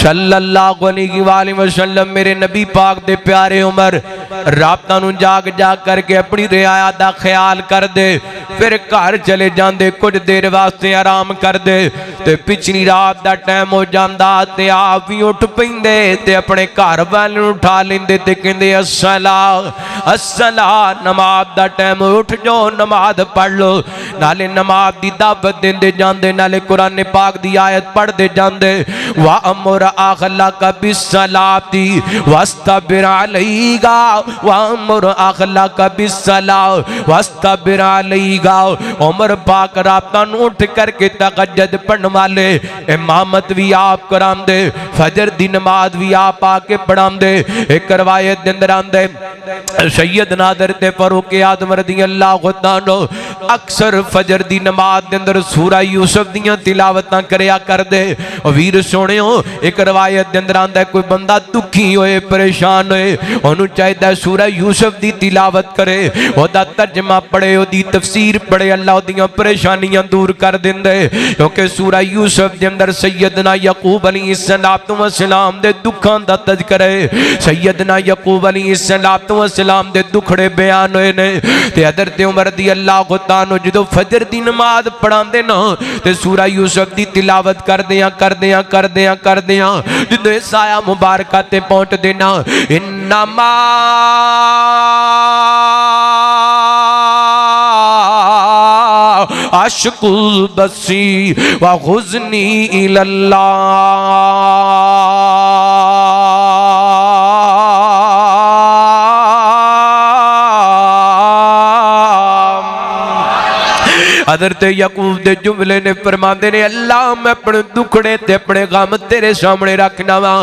सल्लल्लाहु अलैहि वसल्लम मेरे नबी पाक दे प्यारे उमर रातां नूं जाग जाग करके अपनी रियाया दा ख्याल कर दे, फिर घर चले जाते, कुछ देर वास्ते आराम करते, ते पिछली रात का टाइम हो जाता ते आप भी उठ पेंदे ते अपने घर वाले नूं उठा लेंदे ते कहंदे अस्सला अस्सला, नमाज का टाइम, उठ जाओ नमाज पढ़ लो। नाले नमाज की दावत देंदे जांदे, नाले कुरान पाक की आयत पढ़ते जांदे। वा अमुर अखलाक बिस्सलाती वस्तबिर अलैहा, वा अमुर अखलाक बिस्सलाह वस्तबिर अलैहा। उमर पाक रातां नूं उठ करके तहज्जुद पढ़ने वाले, इमामत भी आप करांदे, फजर दी नमाज भी आप आके पढ़ांदे। एक रवायत दे अंदर आंदे सैयदना हज़रत फारूक आज़म रज़ियल्लाहु ताला अक्सर फजर दी नमाज दे अंदर सूरा यूसुफ दियां तिलावतां करया करदे। वीर सोहणियो, एक रवायत दे अंदर आंदा कोई बंदा दुखी होए, परेशान होए, ओनू चाहिदा सूरा यूसुफ दी तिलावत करे, ओदा तर्जमा पढ़े, ओदी तफसीर पढ़े, अल्लाह ओदियां परेशानियां दूर कर दिंदे। क्योंकि सूरा यूसुफ दे अंदर सैयदना यकूब अलैहिस्सलाम दे दुखां दा तज़किरा है, सैयदना यकूब अलैहिस्सलाम दे दुखड़े बयान होए ने। ते हज़रत उमर रज़ियल्लाहु ताला जदों फजर दी नमाज पढ़ांदे ना ते सूरा यूसुफ दी तिलावत करदियां जदों इस आया मुबारक ते पहुंचदे ना, इन्नमा अशकुल बसी व हुज़्नी इलल्लाह, हज़रत यकूब दे जुमले ने फरमाते ने, अल्लाह मैं अपने दुखड़े ते अपने गम तेरे सामने रखना वा।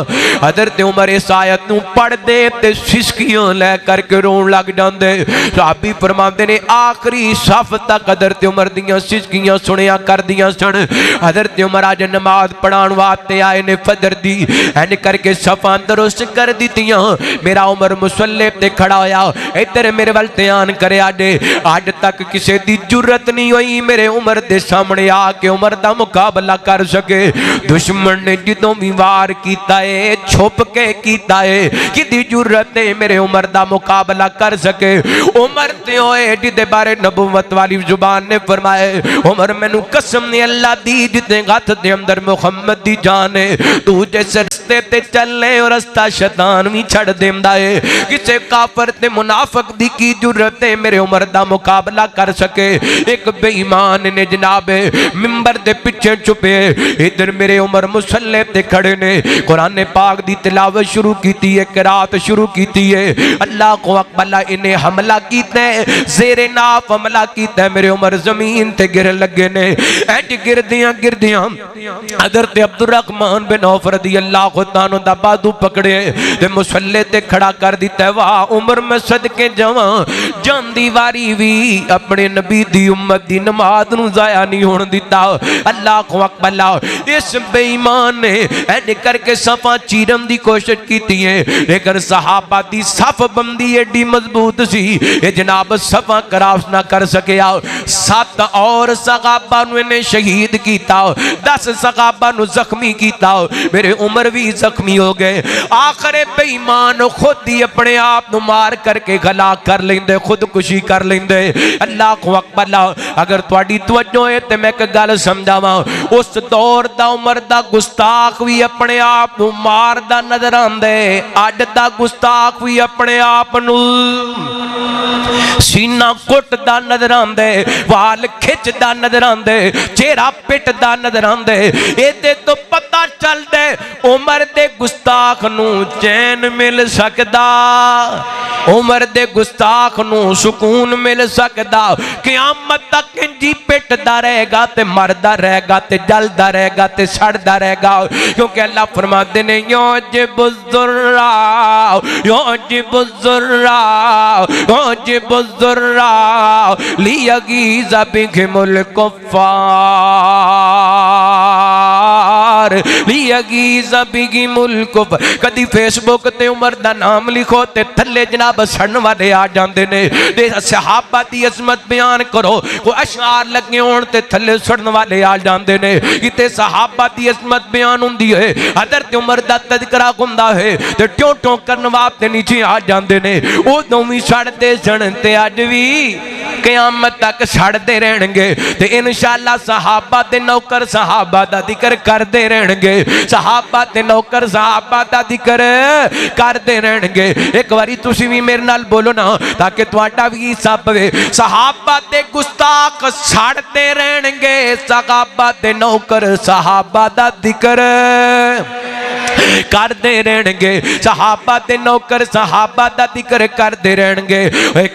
हज़रत उमर इस आयत नूं पढ़दे ते सिसकियां लै करके रोन लग जांदे। सहाबी फरमाते ने आखिरी सफ तक हज़रत उमर दियां सिसकियां सुनिया करदियां सन। हज़रत उमर अज नमाज पढ़ाउण वास्ते आए ने फजर दी, इंज करके सफां दुरुस्त कर दित्तियां। मेरा उमर मुसल्ले ते खड़ा होया, इधर मेरे वल ध्यान करया जे। अज तक किसी दी जुर्रत नहीं हुई मेरे उमर दे सामने आके उमर दा मुकाबला कर सके। दुश्मन ने जिदों भी वार कीता है छुप के कीता है, किदी जुर्रत है मेरे उमर दा मुकाबला कर सके। उमर ते होए जिदे बारे नबुवत वाली जुबान ने फरमाए, उमर मैनू कसम ने अल्लाह दी जिदे हथ दे अंदर मुहम्मद दी जान है, तू जिस रस्ते ते चलने और रस्ता शैतान भी छड़ देंदा है। किसे काफर ते मुनाफिक दी की जुर्रत है मेरे उमर दा मुकाबला कर सके। एक बेईमान ने जनाब मिंबर दे पीछे छुपे, इधर मेरे उमर मुसल्ले ते खड़े ने, कुरान पाक दी तिलावत शुरू कीती है, किरात शुरू कीती है। अल्लाह को अकबला इन्हें हमला कीता है, ज़ेरे नाफ हमला कीता है, मेरे उमर जमीन ते गिर लगे ने। ऐज गिरदियां गिरदियां हज़रत अब्दुर्रहमान बिन औफ रज़ियल्लाहु ताला दा बाजू पकड़े ते मुसल्ले ते खड़ा कर दिता है। वाह उमर मैं सदके जावां, जांदी वारी भी अपने नबी दी उम्मत दी नमाज नूं ज़ाया नहीं होण दिता। अल्लाह को अकबला इस बेईमान ने ऐज करके सफा चीरन दी कोशिश की है, लेकिन सहाबा दी सफ बंदी एडी मजबूत सी ये जनाब सफा क्रॉस ना कर सकिया। 7 और सहाबा नूं इन्हें शहीद किया, 10 सहाबा नूं जख्मी किया, मेरे उमर भी जख्मी हो गए। आखिर बेईमान खुद ही अपने आप नूं मार करके गला कर लेंदे, खुदकुशी कर लेंदे। अल्लाह को अकबला अगर तुहाडी तवज्जो है तो मैं एक गल समझावां, उस दौर दा उमर दा गुस्ताख भी अपने आप नूं मारदा नजर आंदे, अज दा गुस्ताख भी अपने आप नूं सीना कुटदा नजर आंदे, वाल खिचदा नजर आंदे, चेहरा पिटदा नजर आंदे। इहदे तो पता चलदे उमर दे गुस्ताख नूं चैन मिल सकदा, उमर दे गुस्ताख नूं सुकून मिल सकदा। क़यामत तक इंजी पिटदा रहेगा ते मरदा रहेगा ते जलदा रहेगा ते सड़दा रहेगा, क्योंकि अल्लाह फरमाते ने युजिबुज़्ज़ुर्रा युजिबुज़्ज़ुर्रा युजिबुज़्ज़ुर्रा लियगीज़ बिहिमुल कुफ़्फ़ार। प्यार लियगीज़ बिगी मुल्क। कदी फेसबुक ते उमर दा नाम लिखो ते थल्ले जनाब सड़न वाले आ जाते ने। ते सहाबा दी अजमत बयान करो कोई अशार लगे होण ते थल्ले सड़न वाले आ जाते ने। किते सहाबा दी अजमत बयान हुंदी है, हज़रत उमर दा तज़किरा हुंदा है ते ट्यों ट्यों करन वास्ते नीचे आ जाते ने। उदों भी सड़ते सन ते अज भी क़यामत तक सड़ते रहणगे। ते इंशाअल्लाह सहाबा ते नौकर सहाबा दा जिक्र करते रहणगे, सहाबा ते नौकर सहाबा दा जिक्र करते रहणगे। एक बारी तुसी भी मेरे नाल बोलो ना ताकि तुहाडा भी हिस्सा पवे। सहाबा ते गुस्ताख सड़ते रहणगे, सहाबा ते नौकर सहाबा दा जिक्र करते रहणगे। सहाबा ते नौकर सहाबा दा जिक्र करते रहणगे।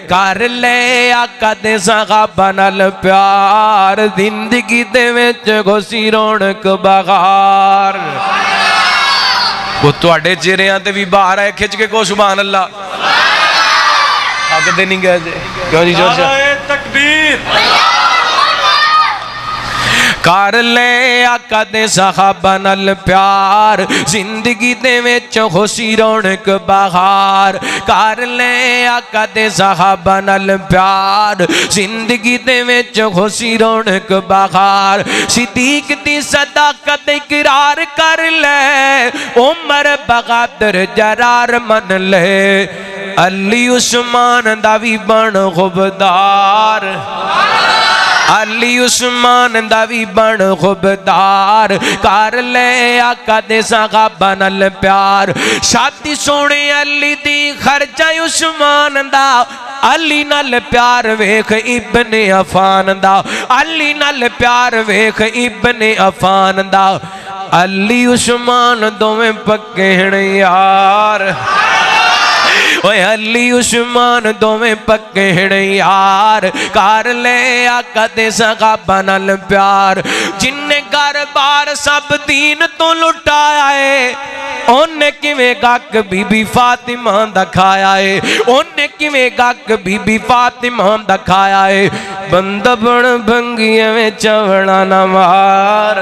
कर ले आका दे सहाबा नाल प्यार, जिंदगी दे विच घुसी रौनक बहार। वो तुहाडे चेहरिਆਂ ते भी बाहर है, खिंच के को सुभान अल्लाह आखदे नहीं गए क्यों जी? जोर से तकबीर। कर ले आका दे सहाबा नाल प्यार, जिंदगी दे विच खुशी रौनक बहार। कर ले आका दे सहाबा नाल प्यार, जिंदगी दे विच खुशी रौनक बहार। सिद्दीक दी सदाकत इकरार कर ले, उमर बहादुर जरार मन ले। अली उस्मान दा भी बन खुबदार, अली उस्मान दा भी बन खुबदार। कर ले आका दे सहाबा नाल प्यार, शादी सोने अली दी खर्चा उस्मान दा। अली नाल प्यार वेख इब्ने अफान दा, अली नाल प्यार वेख इब्ने अफान दा। अली उस्मान दोवें पक्के हैं यार, ओए अली उस्मान दोवें पक्के हैं यार। कर ले आका दे सहाबा नाल प्यार, जिन्ने घर बार सब दीन तो लुटाया है, ओने किवें गक बीबी फातिमा दा खाया है, ओने किवें गक बीबी फातिमा दा खाया है। बंदा बन भंगिया में चवड़ा ना मार,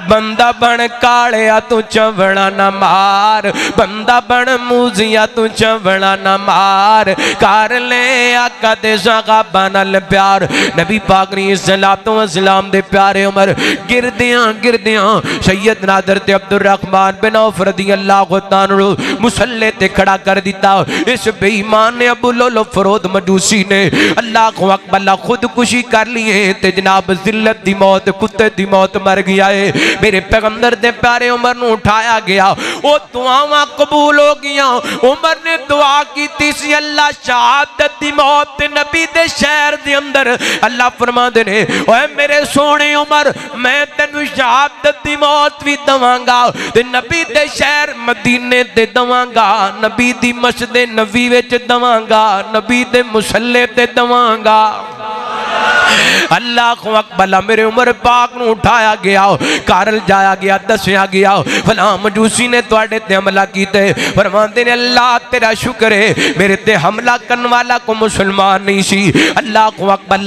बंदा बन कालिया तू चवड़ा ना मार, बंदा बन मूजिया तू चवड़ा ना मार। कर ले आका दे सहाबा नाल प्यार, नबी पाक ने सलातो व सलाम दे प्यारे उमर गिरदियां गिरदियां सैयदना हज़रत अब्दुल रहमान बिन औफ रज़ियल्लाहु ताला मुसल्ले ते खड़ा कर दिता। इस बेईमान ने अबू लुलु फरोद मजूसी ने अल्लाहु अकबर खुदकुशी कर ली है ते जनाब जिल्लत दी मौत कुत्ते दी मौत मर गया है। मेरे पैगंबर दे प्यारे उमर नूं उठाया गया, वो दुआवां कबूल हो गईयां। उमर ने दुआ की सी, अल्लाह शहादत दी मौत नबी दे शहर दे अंदर अल्लाह फरमांदे ने, ओए मेरे सोने उमर मैं तेनू शहादत दी मौत भी दवांगा ते नबी दे शहर मदीने ते दवांगा, नबी दी मस्जिद नबी विच दवांगा, नबी दे मुसल्ले ते दवांगा। अल्लाह अकबर। मेरे उमर पाक नूं उठाया गया, कारल जाया गया, दसिया गया फलां मजूसी ने तुहाडे ते हमला कीते। फरमांदे ने अल्लाह तेरा शुक्र है मेरे ते हमला करने वाला को मुसलमान नहीं सी। अल्लाह अकबर।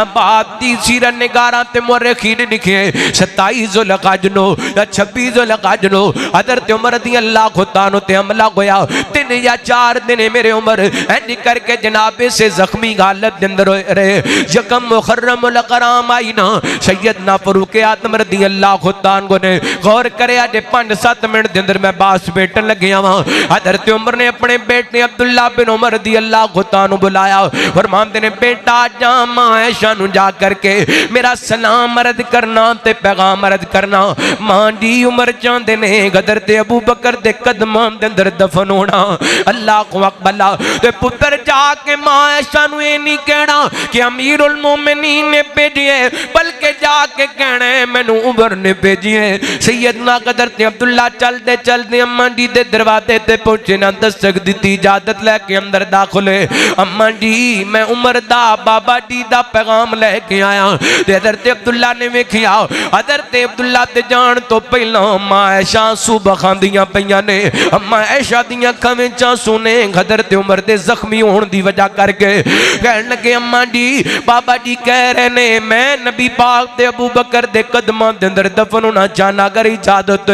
बात दी सीरत निगारां ते मुअर्रिखीन लिखे 27 ज़ुल्क़अदा नो या 26 ज़ुल्क़अदा नो हज़रत उमर रज़ी अल्लाह ताला ते हमला होया। 3 या 4 दिन मेरे उमर इंज करके जनाबे से जख्मी हालत के अंदर रहे। यकम मुहर्रम कराम आई ना सैयदना फारूक आज़म रज़ी अल्लाह ताला ने गौर करे अजे 5-7 मिनट के अंदर मैं बास बेटन लग्या वहां। हज़रत उमर ने अपने बेटे अब्दुल्ला बिन उमर रज़ी अल्लाह ताला बुलाया। फरमाते ने बेटा जा मां ऐशा नूं जा करके मेरा सलाम अर्ज करना ते पैगाम अर्ज करना। मां जी उमर चाहते ने हज़रत अबू बकर दे कदमां दे अंदर दफन होना। अल्लाह अकबर। ते पुत्र जाके मां ऐशा नूं ये नहीं कहना कि अमीरुल मोमिनीन ने भेजिए, बल्कि जाके कहना है मैनू उमर ने भेजिए। सैयदना हज़रत अब्दुल्ला चलते चलते अम्मा जी दे दरवाजे ते पहुंचे ना दस्तक दी इजाजत लैके अंदर दाखिल हुए। अम्मा जी मैं उमर दा बाबा जी दा पैगाम लैके आया। हज़रत अब्दुल्ला ने वेखिया हज़रत अब्दुल्ला ते जान तो पहला अम्मा ऐशा सुबह खांदियां पईयां ने। अम्मा ऐशा दियां अखां विच आंसू ने। हज़रत उमर दे जख्मी होण होने की वजह करके कहन लगे अम्मा जी बाबा जी कह रहे ने मैं नबी पाक ते अबू बकर दे कदमां दे अंदर दफन होना चाहना अगर इजाजत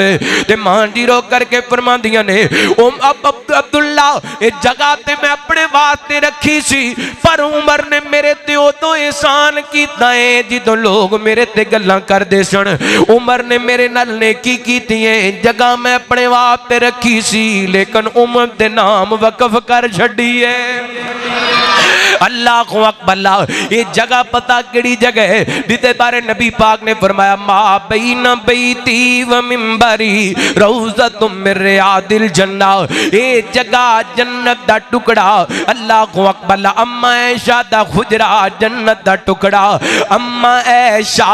ते मां जी रो करके फरमांदियां ने ओ अब्दुल्ला ये जगह ते मैं अपने वास्ते रखी सी पर उमर ने मेरे ते उदों एहसान कीता है जिदों लोग मेरे ते गल्लां करदे सन उमर ने मेरे नाल नेकी कीती है जगह मैं अपने वास्ते रखी सी लेकिन उमर दे नाम वकफ कर छड़ी है अल्लाह को अकबर ये जगह पता केड़ी जगह है जिते बारे नबी पाक ने फरमाया मा बैन बैती व मिंबरी रौज़तुम मिन रियादिल जन्ना ये जगह जन्नत दा टुकड़ा अल्लाह को अकबर अम्मा ऐशा दा खुजरा जन्नत दा टुकड़ा अम्मा ऐशा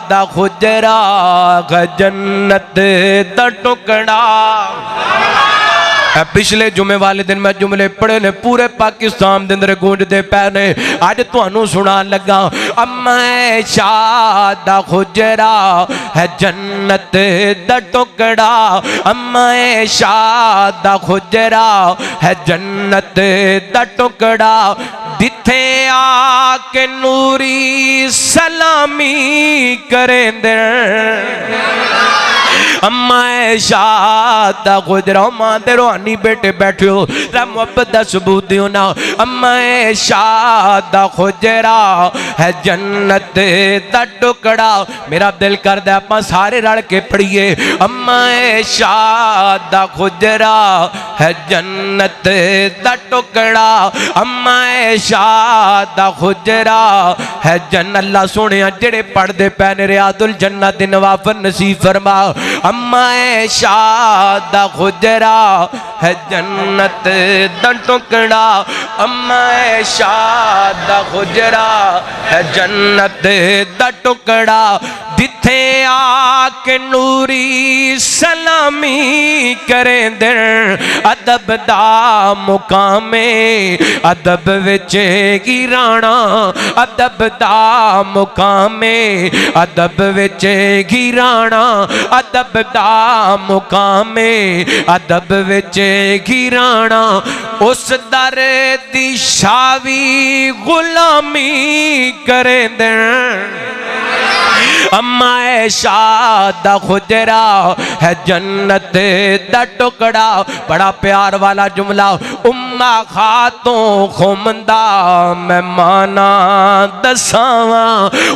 दा खुजरा जन्नत दा टुकड़ा पिछले जुमे वाले दिन मैं जुमले पढ़े ने पूरे पाकिस्तान के अंदर गूंजते पै ने अज तुहानू सुना लगा अम्मा ऐशा दा खुजरा है जन्नत दा टुकड़ा अम्मा ऐशा दा खुजरा है जन्नत दा टुकड़ा जिथे आके नूरी सलामी करेंदे अम्मा ऐशा दा खुजरा मां ते रूहानी बेटे बैठे हो मोहब्बत दा सबूत दियो ना अम्मा ऐशा दा खुजरा है जन्नत दा टुकड़ा मेरा दिल करदा आपां सारे रल के पढ़िए अम्मा ऐशा दा खुजरा है जन्नत दा टुकड़ा अम्मा ऐशा दा खुजरा है जन्नत अल्लाह सोने जेड़े पढ़दे पै ने रियादुल जन्नत दी नवाफल नसीब फरमा अम्मा ऐशा दा खुजरा है जन्नत दा टुकड़ा अम्मा ऐशा दा खुजरा है जन्नत दा टुकड़ा जिथे आके नूरी सलामी करेंदे अदब दा मुकामे अदब विच गिराना अदब दा मुकामे अदब विच गिराना अदब दा मुकामे अदब विच गिराना उस दर दी शावी गुलामी करेंदे अम्मा ऐशा दा खुजरा है जन्नत दा टुकड़ा बड़ा प्यार वाला जुमला उम्मा खातों खुमदा मैं माना दसावा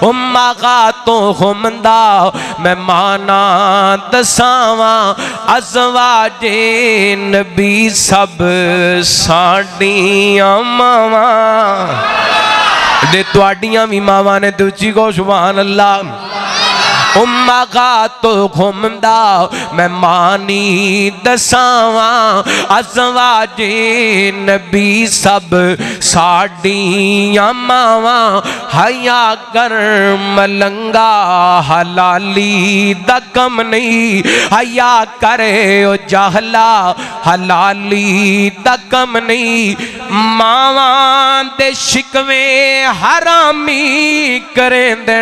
उम्मा खातों खुमदा मैं माना दसावा अज़वाजे नबी सब साडियां मावा दे तुहाडियां भी मावां ने दूजी को सुभान अल्लाह उम्मा का तो घुमदा मैं मानी दसावा अज़वाजे नबी सब साडियां मावा हया कर मलंगा हलाली दा कम नहीं हया करे ओ जहला हलाली दा कम नहीं मावा दे शिकवे हरामी करेंदे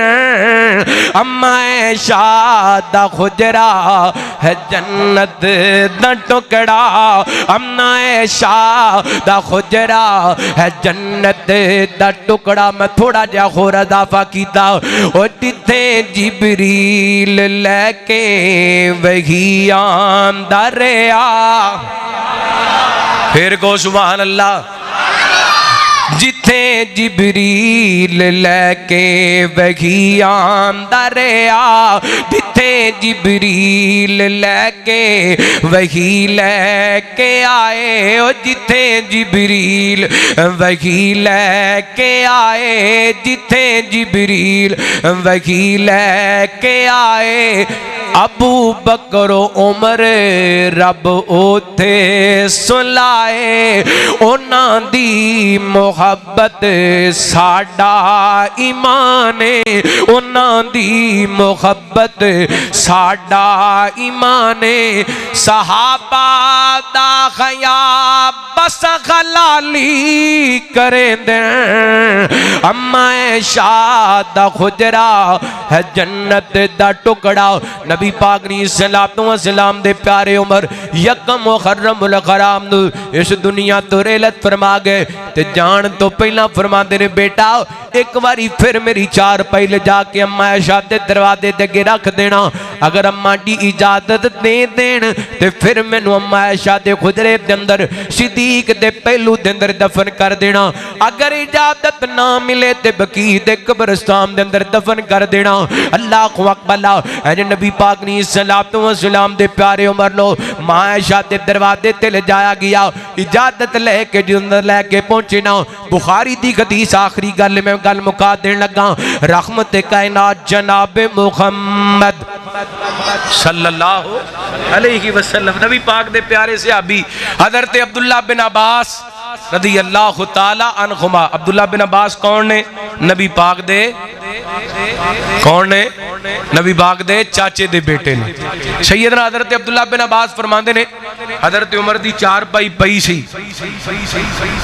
अम्मा ऐशा दा खुजरा है जन्नत दा टुकड़ा अम्मा ऐशा दा खुजरा है जन्नत दा टुकड़ा मैं थोड़ा जा होर इजाफा कीता ओ जिथे जिबरील लेके वही आंदा रहा फिर को सुभान अल्लाह जिथे जिबरील लेके वही आंदा रहा जिथे जिबरील लेके वही लेके आए ओ जिथे जिबरील वही लेके आए जिथे जिबरील वही लेके आए अबू बकर उमर रब ओथे सुलाए उन्हां दी मुहब्बत साडा ईमान उन्हां दी मुहब्बत साडा ईमान सहाबा दा खया बस खलाली करेंदे अम्मा ऐशा दा खुजरा है जन्नत दा टुकड़ा नबी पाक ने सलातो व सलाम दे प्यारे उमर यकम मुहर्रमुल हराम नू इस दुनिया तो रेलत फरमा गए ते जान तो पहला फरमाते ने बेटा एक बारी फिर मेरी चार पहले जाके अम्मा ऐशा दे दरवाजे ते अगे रख देना। अगर अम्मा दी इजाजत दे देन ते फिर मैनू अम्मा ऐशा दे खुजरे दे अंदर सिद्दीक दे पहलू दे अंदर दफन कर देना। अगर इजाजत ना मिले ते बकी दे कब्रिस्तान दे अंदर दफन कर देना। अल्लाह को अकबर अज नबी पाक ने सलातो व सलाम दे प्यारे उमर लो मां ऐशा दे दरवाजे ते ले जाया गया। इजाजत लेके अंदर लेके पहुंचे ना। बुखारी दी हदीस आखिरी गल में गल मुका देन लगा। रहमत कायनात जनाब मुहम्मद सल्लल्लाहु अलैहि वसल्लम नबी पाक दे प्यारे सहाबी हजरत अब्दुल्ला बिन अब्बास रदी अल्लाह ताला अन्हुमा। अब्दुल्ला बिन अब्बास कौन ने? नबी पाक दे कौन ने? नबी पाक दे चाचे दे बेटे ने। सैयदना हजरत अब्दुल्ला बिन अब्बास फरमांदे ने हजरत उमर दी चार पाई पई सी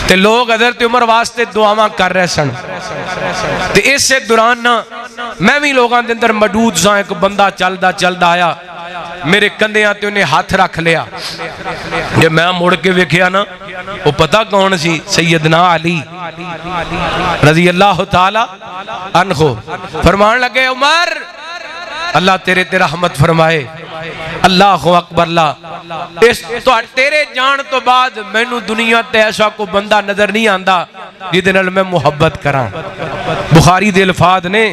ते लोग हजरत उमर वास्ते दुआवां कर रहे सन ते इस दौरान ना मैं भी लोगों के अंदर मौजूद सा। एक बंदा चलदा चलदा आया मेरे कंधियां ते उन्हें हाथ रख लिया। जब मैं मुड़ के वेख्या ना वो पता कौन सी? सैयदना अली रज़ी अल्लाह ताला अन्हो। फरमान लगे उमर अल्लाह तेरे ते रहमत फरमाए। अल्लाह अकबर ला इस तो तेरे जान तो बाद मैनू दुनिया ते ऐसा कोई बंदा नजर नहीं आता जिदे नाल मैं मुहब्बत करा। बुखारी दे अल्फाज ने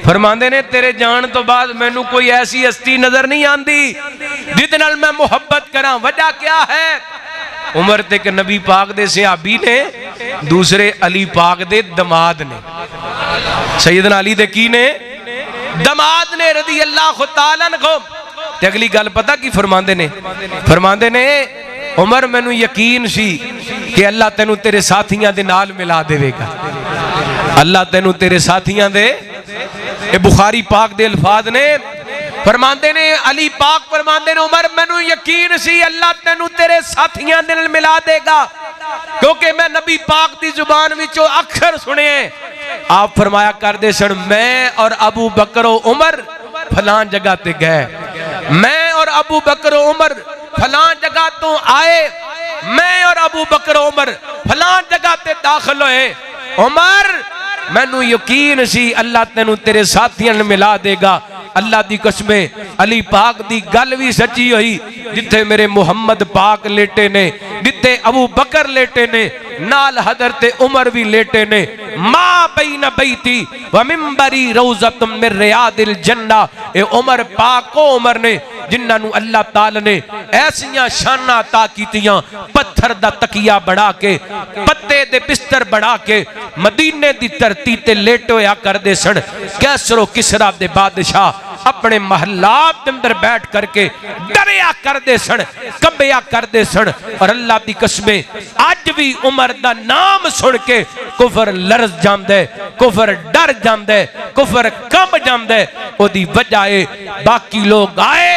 फरमांदे ने तेरे जान तो बाद मैनू कोई ऐसी हस्ती नजर नहीं आती जिदे नाल मैं मुहब्बत करा। वजह क्या है? उमर ते के नबी पाक दे सहाबी ने, दूसरे अली पाक दे दमाद ने। सैयदना अली दे की ने? दमाद ने रज़ी अल्लाह ताला अन्हु। ते अगली गल पता की फरमांदे ने? फरमांदे ने उमर मैनू यकीन सी कि अल्लाह तेनू तेरे साथियां दे नाल मिला देवेगा। अल्लाह तेनू तेरे साथियां दे, ये बुखारी पाक दे अल्फाज ने। फरमांदे ने अली पाक फरमांदे ने उमर मैनू यकीन सी अल्लाह तेनू तेरे साथियां दे नाल मिला देगा क्योंकि मैं नबी पाक दी जुबान विचों अक्षर सुने। आप फरमाया करदे सन मैं और अबू बकर उमर फलां जगह ते गए, मैं और अबू बकर उमर फलां जगह तो आए, मैं और अबू बकर उमर फलां जगह ते दाखिल होए। उमर मैनू यकीन सी अल्लाह तेनू तेरे साथियां मिला देगा। अल्लाह दी कसमे अली पाक दी गल भी सच्ची हुई। जिथे मेरे मुहम्मद पाक लेटे ने, जिथे अबू बकर लेटे ने, नाल हजरत उमर भी लेटे ने। मां बैन बैती व मिंबरी रौज़तुम मिन रियादिल जन्ना। ए उमर पाक को उमर ने जिन्हां अल्लाह ताला ने ऐसियां शाना अता कीतियां, पत्थर दा तकिया बना के, पत्ते दे बिस्तर बना के मदीने दी धरती ते लेटे होया करदे सन। कैसरो किसरा दे बादशाह अपने महलात के अंदर बैठ करके डरिया करदे सन, कंबिया करदे सन। और अल्लाह दी कसमें अज भी उमर दा नाम सुन के कुफर लरज जांदे, कुफर डर जांदे, कुफर कंब जांदे। ओदी वजह है बाकी लोग आए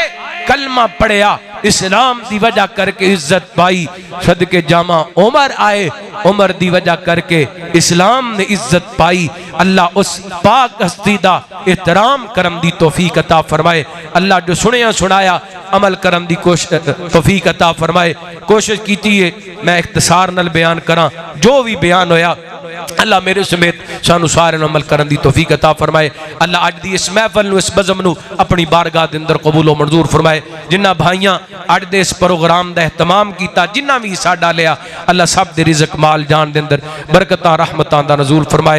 कलमा पढ़िया, इस्लाम दी वजह करके इज्जत पाई। सदके जामा उमर आए, उमर दी वजह करके इस्लाम ने इज्जत पाई। अल्लाह उस पाक हस्ती दा एहतराम करम दी तौफीक अता फरमाए। अल्लाह जो सुनिया सुनाया अमल करम दी तौफीक अता फरमाए। कोशिश कीती है मैं इख्तिसार नाल बयान करा, जो भी बयान होया अल्लाह मेरे समेत सानू सारे अमल करन दी तौफीक अता फरमाए। अल्लाह अज दी इस महफिल नू, इस बज़म नू अपनी बारगाह दे अंदर कबूल व मंजूर फरमाए। जिन्ना भाइयां अज दे इस प्रोग्राम दा एहतमाम कीता, जिन्ना भी साडा लिया, अल्लाह सब दे रिज़क माल जान दे अंदर बरकतां रहमतां दा नज़ूल फरमाए।